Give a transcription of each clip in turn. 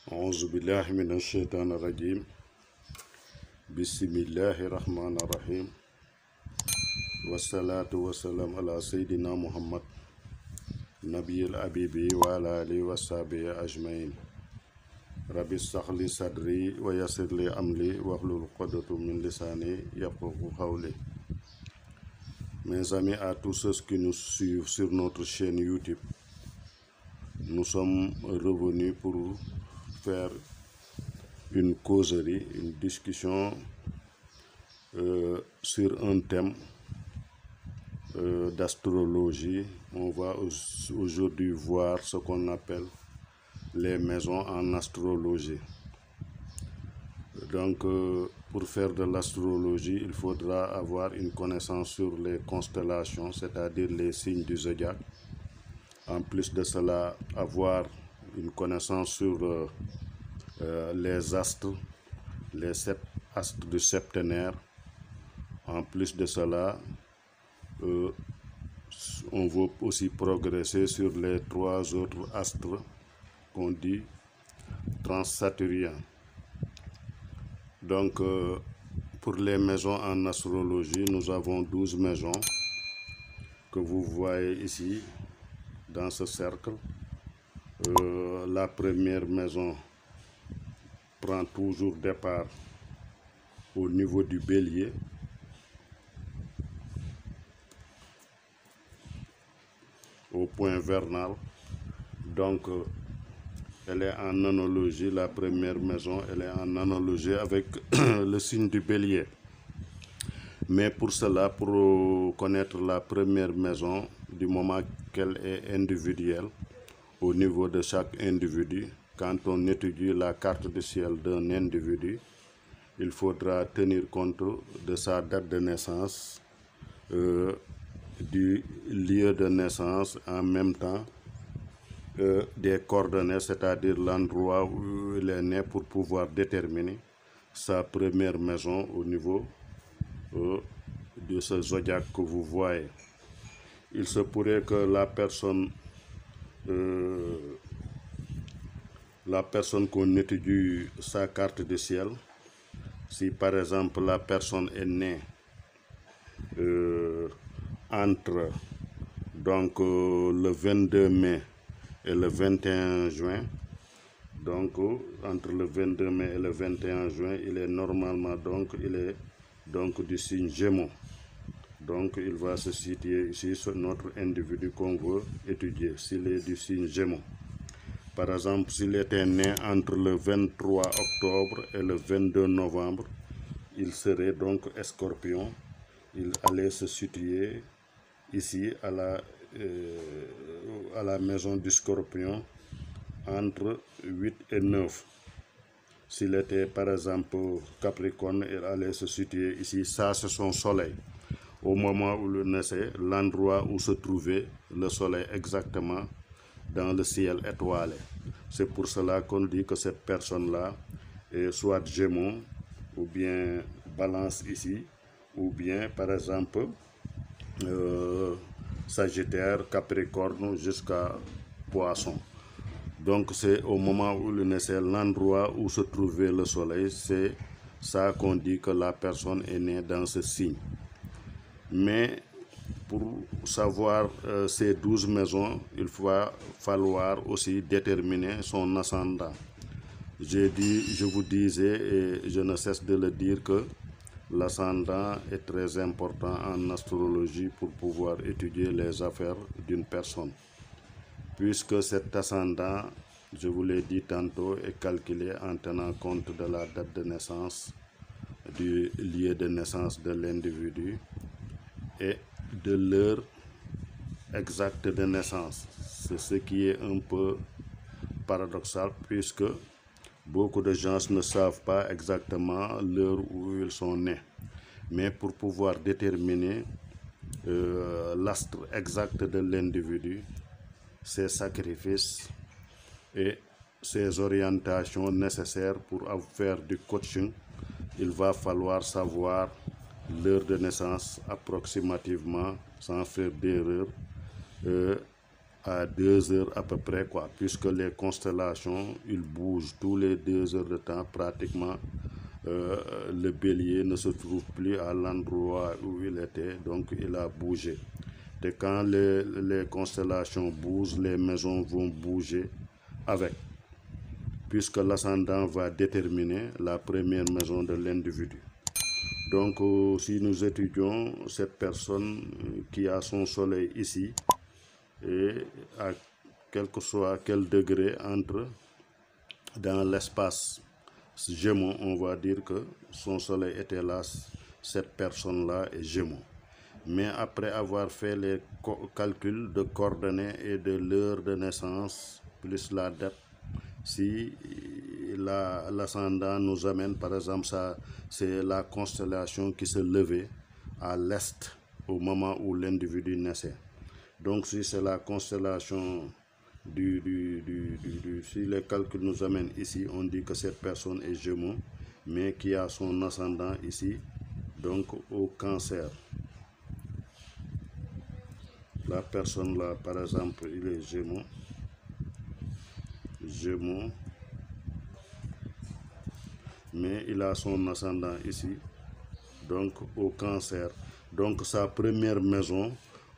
أعوذ بالله من الشيطان الرجيم. بسم الله الرحمن الرحيم. والصلاة والسلام على سيدنا محمد نبي الحبيب وعلى آله وصحبه أجمعين. رب اشرح لي صدري ويسر لي أمري واحلل عقدة من لساني يفقهوا قولي. Mes amis, à tous ceux qui nous suivent sur notre chaîne YouTube, nous sommes revenus pour faire une causerie, une discussion sur un thème d'astrologie. On va aujourd'hui voir ce qu'on appelle les maisons en astrologie. Donc, pour faire de l'astrologie, il faudra avoir une connaissance sur les constellations, c'est-à-dire les signes du zodiaque. En plus de cela, avoir une connaissance sur les astres, les 7 astres du septénaire. En plus de cela, on veut aussi progresser sur les 3 autres astres qu'on dit transsaturniens. Donc, pour les maisons en astrologie, nous avons 12 maisons que vous voyez ici dans ce cercle. La première maison prend toujours départ au niveau du bélier. Au point vernal. Donc, elle est en analogie, la première maison, elle est en analogie avec le signe du bélier. Mais pour cela, pour connaître la première maison, du moment qu'elle est individuelle, au niveau de chaque individu, quand on étudie la carte du ciel d'un individu, il faudra tenir compte de sa date de naissance, du lieu de naissance, en même temps des coordonnées, c'est-à-dire l'endroit où il est né, pour pouvoir déterminer sa première maison au niveau de ce zodiaque que vous voyez. Il se pourrait que la personne qu'on étudie sa carte du ciel, si par exemple la personne est née entre donc le 22 mai et le 21 juin, donc entre le 22 mai et le 21 juin, il est normalement du signe Gémeaux. Donc il va se situer ici sur notre individu qu'on veut étudier, s'il est du signe Gémeaux. Par exemple, s'il était né entre le 23 octobre et le 22 novembre, il serait donc Scorpion. Il allait se situer ici à la maison du Scorpion entre 8 et 9. S'il était par exemple Capricorne, il allait se situer ici. Ça, c'est son soleil. Au moment où il naissait, l'endroit où se trouvait le soleil exactement dans le ciel étoilé. C'est pour cela qu'on dit que cette personne-là est soit Gémeaux, ou bien Balance ici, ou bien par exemple Sagittaire, Capricorne jusqu'à Poisson. Donc c'est au moment où il naissait, l'endroit où se trouvait le soleil, c'est ça qu'on dit que la personne est née dans ce signe. Mais pour savoir ces 12 maisons, il va falloir aussi déterminer son ascendant. Je vous disais, et je ne cesse de le dire, que l'ascendant est très important en astrologie pour pouvoir étudier les affaires d'une personne. Puisque cet ascendant, je vous l'ai dit tantôt, est calculé en tenant compte de la date de naissance, du lieu de naissance de l'individu et de l'heure exacte de naissance. C'est ce qui est un peu paradoxal, puisque beaucoup de gens ne savent pas exactement l'heure où ils sont nés. Mais pour pouvoir déterminer l'astre exact de l'individu, ses sacrifices et ses orientations nécessaires pour faire du coaching, il va falloir savoir l'heure de naissance approximativement, sans faire d'erreur, à 2 heures à peu près, quoi, puisque les constellations, ils bougent tous les 2 heures de temps pratiquement. Le bélier ne se trouve plus à l'endroit où il était, donc il a bougé. Et quand les constellations bougent, les maisons vont bouger avec, puisque l'ascendant va déterminer la première maison de l'individu. Donc si nous étudions cette personne qui a son soleil ici, et à quel que soit quel degré entre dans l'espace Gémeaux, on va dire que son soleil était là, cette personne-là est Gémeaux. Mais après avoir fait les calculs de coordonnées et de l'heure de naissance, plus la date, si l'ascendant nous amène, par exemple, ça, c'est la constellation qui se levait à l'est au moment où l'individu naissait. Donc si c'est la constellation si les calculs nous amènent ici, on dit que cette personne est Gémeaux, mais qui a son ascendant ici, donc au Cancer. La personne là, par exemple, il est Gémeaux, mais il a son ascendant ici, donc au Cancer. Donc sa première maison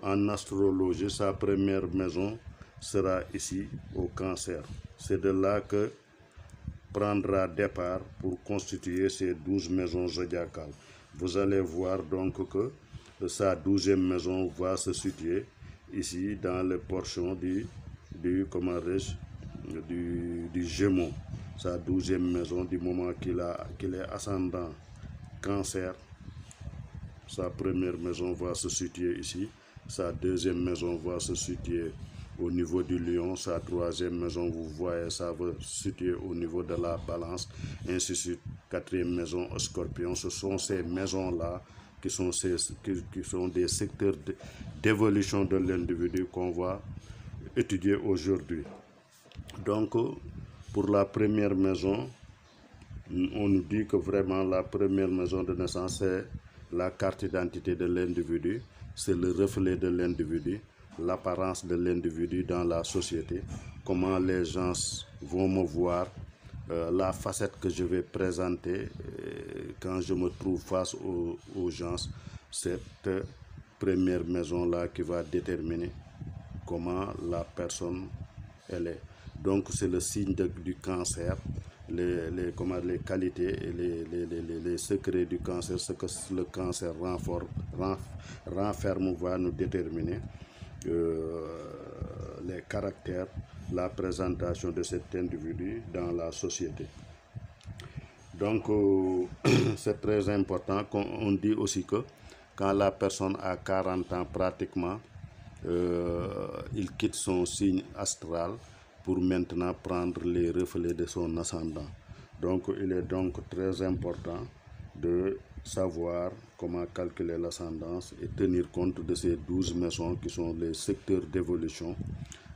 en astrologie, sa première maison sera ici au Cancer. C'est de là que prendra départ pour constituer ces 12 maisons zodiacales. Vous allez voir donc que sa 12e maison va se situer ici dans les portions du Gémeaux. Sa 12e maison, du moment qu'il est ascendant Cancer, sa première maison va se situer ici. Sa deuxième maison va se situer au niveau du Lion. Sa troisième maison, vous voyez, ça va se situer au niveau de la Balance. Ainsi de suite. Quatrième maison, Scorpion. Ce sont ces maisons-là qui sont des secteurs d'évolution de l'individu qu'on va étudier aujourd'hui. Donc, pour la première maison, on nous dit que vraiment la première maison de naissance, c'est la carte d'identité de l'individu, c'est le reflet de l'individu, l'apparence de l'individu dans la société, comment les gens vont me voir, la facette que je vais présenter quand je me trouve face aux gens. Cette première maison-là qui va déterminer comment la personne elle est. Donc c'est le signe du Cancer, les qualités et les secrets du Cancer, ce que le Cancer renferme va nous déterminer les caractères, la présentation de cet individu dans la société. Donc c'est très important. On dit aussi que quand la personne a 40 ans pratiquement, il quitte son signe astral pour maintenant prendre les reflets de son ascendant. Donc il est donc très important de savoir comment calculer l'ascendance et tenir compte de ces 12 maisons qui sont les secteurs d'évolution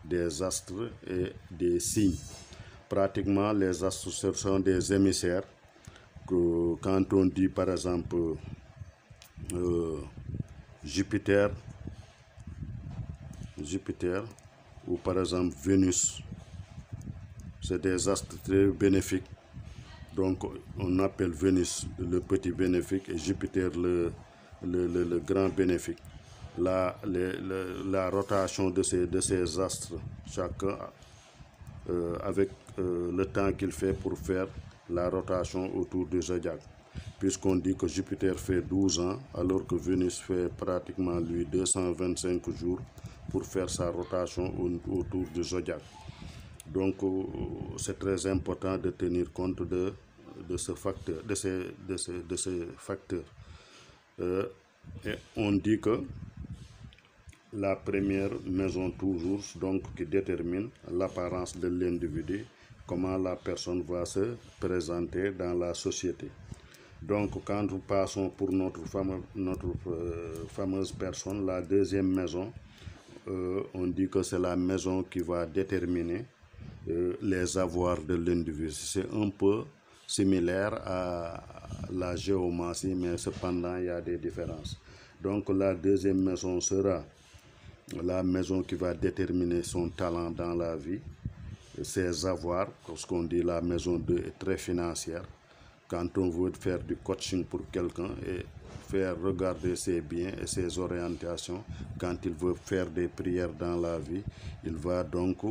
des astres et des signes. Pratiquement les astres, ce sont des émissaires que quand on dit par exemple Jupiter ou par exemple Vénus, c'est des astres très bénéfiques. Donc on appelle Vénus le petit bénéfique et Jupiter le grand bénéfique. La rotation de ces astres, chacun avec le temps qu'il fait pour faire la rotation autour du zodiaque. Puisqu'on dit que Jupiter fait 12 ans, alors que Vénus fait pratiquement lui 225 jours pour faire sa rotation autour du zodiaque. Donc c'est très important de tenir compte de ce facteur, de ces facteurs. Et on dit que la première maison toujours, donc qui détermine l'apparence de l'individu, comment la personne va se présenter dans la société. Donc quand nous passons pour notre fameuse personne, la deuxième maison, on dit que c'est la maison qui va déterminer les avoirs de l'individu. C'est un peu similaire à la géomancie, mais cependant il y a des différences. Donc la deuxième maison sera la maison qui va déterminer son talent dans la vie, ses avoirs, parce qu'on dit la maison 2 est très financière. Quand on veut faire du coaching pour quelqu'un et faire regarder ses biens et ses orientations, quand il veut faire des prières dans la vie, il va donc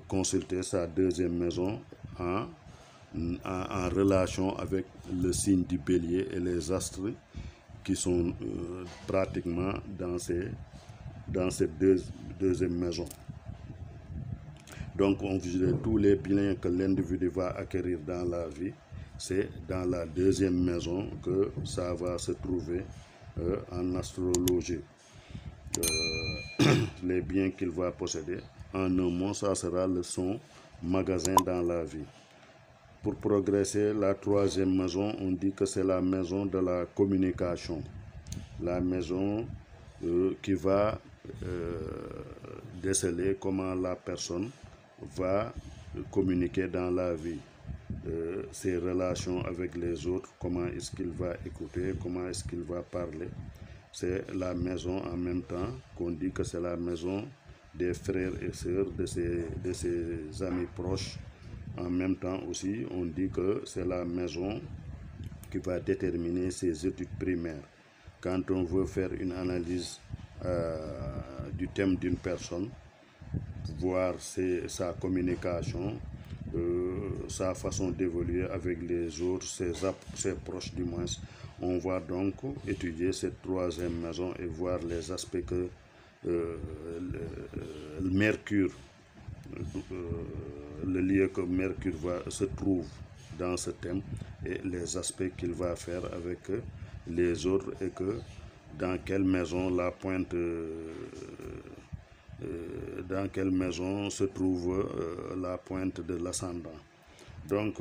consulter sa deuxième maison en relation avec le signe du bélier et les astres qui sont pratiquement dans cette deuxième maison. Donc on visite tous les biens que l'individu va acquérir dans la vie. C'est dans la deuxième maison que ça va se trouver en astrologie. Les biens qu'il va posséder. En un mot, ça sera son magasin dans la vie. Pour progresser, la troisième maison, on dit que c'est la maison de la communication. La maison qui va déceler comment la personne va communiquer dans la vie. Ses relations avec les autres, comment est-ce qu'il va écouter, comment est-ce qu'il va parler. C'est la maison en même temps qu'on dit que c'est la maison des frères et sœurs, de ses amis proches. En même temps aussi, on dit que c'est la maison qui va déterminer ses études primaires. Quand on veut faire une analyse du thème d'une personne, voir sa communication, sa façon d'évoluer avec les autres, ses proches du moins. On va donc étudier cette troisième maison et voir les aspects que le Mercure, le lieu que Mercure se trouve dans ce thème et les aspects qu'il va faire avec les autres et que dans quelle maison la pointe dans quelle maison se trouve la pointe de l'ascendant. Donc,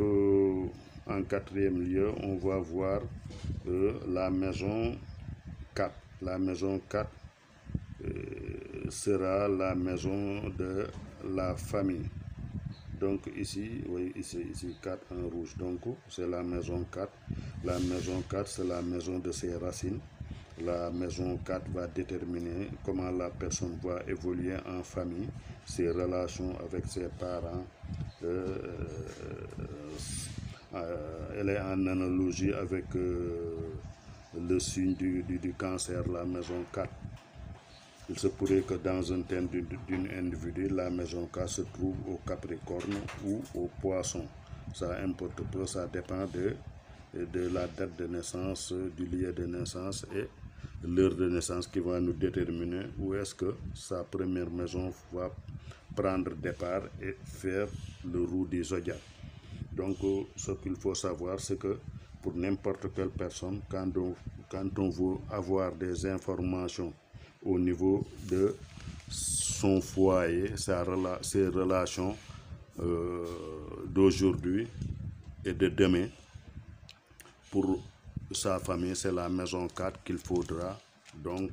en quatrième lieu, on va voir la maison 4. La maison 4 sera la maison de la famille. Donc ici, oui, ici 4 en rouge. Donc, c'est la maison 4. La maison 4, c'est la maison de ses racines. La maison 4 va déterminer comment la personne va évoluer en famille, ses relations avec ses parents. Elle est en analogie avec le signe du cancer, la maison 4. Il se pourrait que dans un thème d'une individu, la maison 4 se trouve au Capricorne ou au Poisson. Ça importe peu, ça dépend de la date de naissance, du lieu de naissance et l'heure de naissance qui va nous déterminer où est-ce que sa première maison va prendre départ et faire le roue du zodiaque. Donc, ce qu'il faut savoir, c'est que pour n'importe quelle personne, quand on veut avoir des informations au niveau de son foyer, ses relations d'aujourd'hui et de demain, pour sa famille, c'est la maison 4 qu'il faudra donc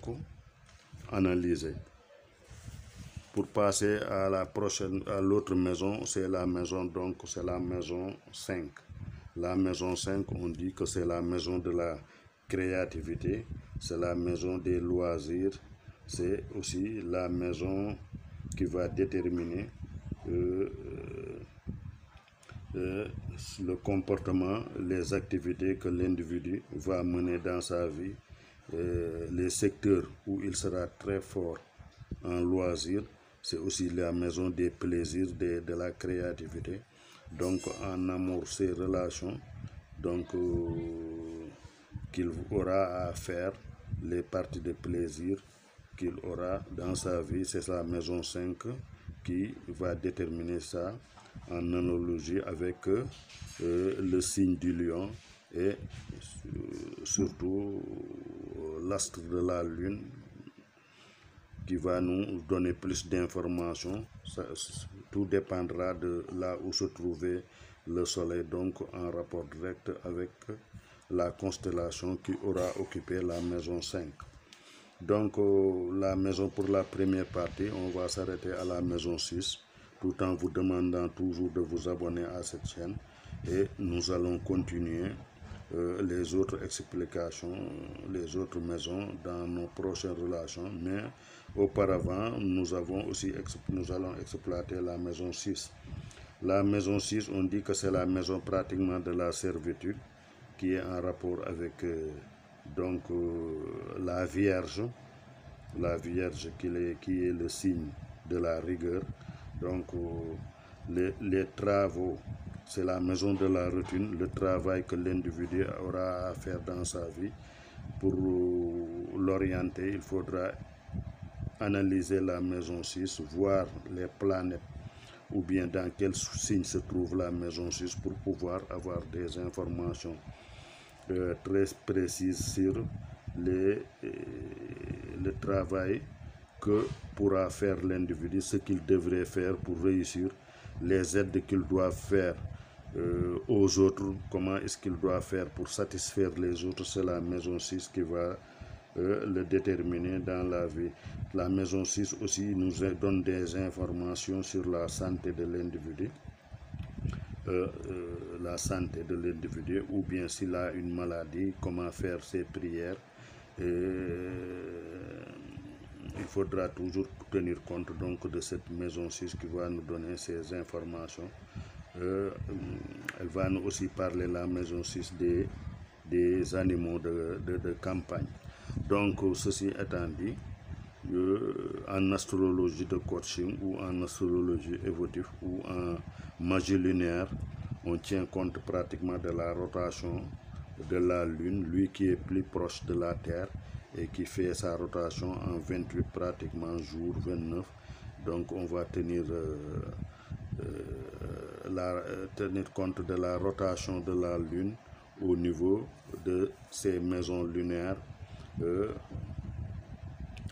analyser. Pour passer à l'autre maison, c'est la maison 5. La maison 5, on dit que c'est la maison de la créativité, c'est la maison des loisirs, c'est aussi la maison qui va déterminer le comportement, les activités que l'individu va mener dans sa vie, les secteurs où il sera très fort en loisirs. C'est aussi la maison des plaisirs, de la créativité. Donc en amour, ses relations, donc qu'il aura à faire, les parties de plaisir qu'il aura dans sa vie, c'est la maison 5 qui va déterminer ça en analogie avec le signe du lion et surtout l'astre de la lune qui va nous donner plus d'informations. Tout dépendra de là où se trouvait le soleil, donc en rapport direct avec la constellation qui aura occupé la maison 5. Donc la maison pour la première partie, on va s'arrêter à la maison 6, tout en vous demandant toujours de vous abonner à cette chaîne et nous allons continuer les autres explications, les autres maisons dans nos prochaines relations. Mais auparavant, nous allons exploiter la maison 6. La maison 6, on dit que c'est la maison pratiquement de la servitude, qui est en rapport avec la Vierge qui est le signe de la rigueur. Donc les travaux, c'est la maison de la routine, le travail que l'individu aura à faire dans sa vie. Pour l'orienter, il faudra analyser la maison 6, voir les planètes ou bien dans quel signe se trouve la maison 6 pour pouvoir avoir des informations très précises sur le travail que pourra faire l'individu, ce qu'il devrait faire pour réussir, les aides qu'il doit faire aux autres, comment est-ce qu'il doit faire pour satisfaire les autres. C'est la maison 6 qui va le déterminer dans la vie. La maison 6 aussi nous donne des informations sur la santé de l'individu. Ou bien s'il a une maladie, comment faire ses prières. Il faudra toujours tenir compte donc de cette maison 6 qui va nous donner ces informations. Elle va nous aussi parler, la maison 6, des animaux de campagne. Donc ceci étant dit, en astrologie de coaching ou en astrologie évolutive ou en magie lunaire, on tient compte pratiquement de la rotation de la Lune, lui qui est plus proche de la Terre et qui fait sa rotation en 28 pratiquement jours, 29. Donc on va tenir compte de la rotation de la Lune au niveau de ces maisons lunaires.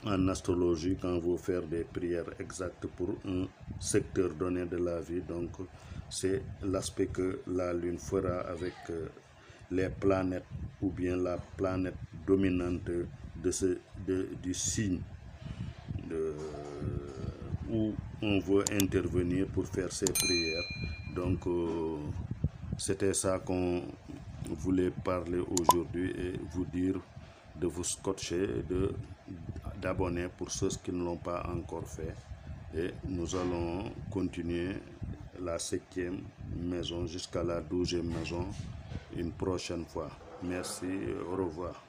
En astrologie, quand vous faire des prières exactes pour un secteur donné de la vie, donc c'est l'aspect que la Lune fera avec les planètes ou bien la planète dominante du signe où on veut intervenir pour faire ces prières. Donc c'était ça qu'on voulait parler aujourd'hui et vous dire de vous scotcher et d'abonner pour ceux qui ne l'ont pas encore fait. Et nous allons continuer la 7e maison jusqu'à la 12e maison une prochaine fois. Merci, au revoir.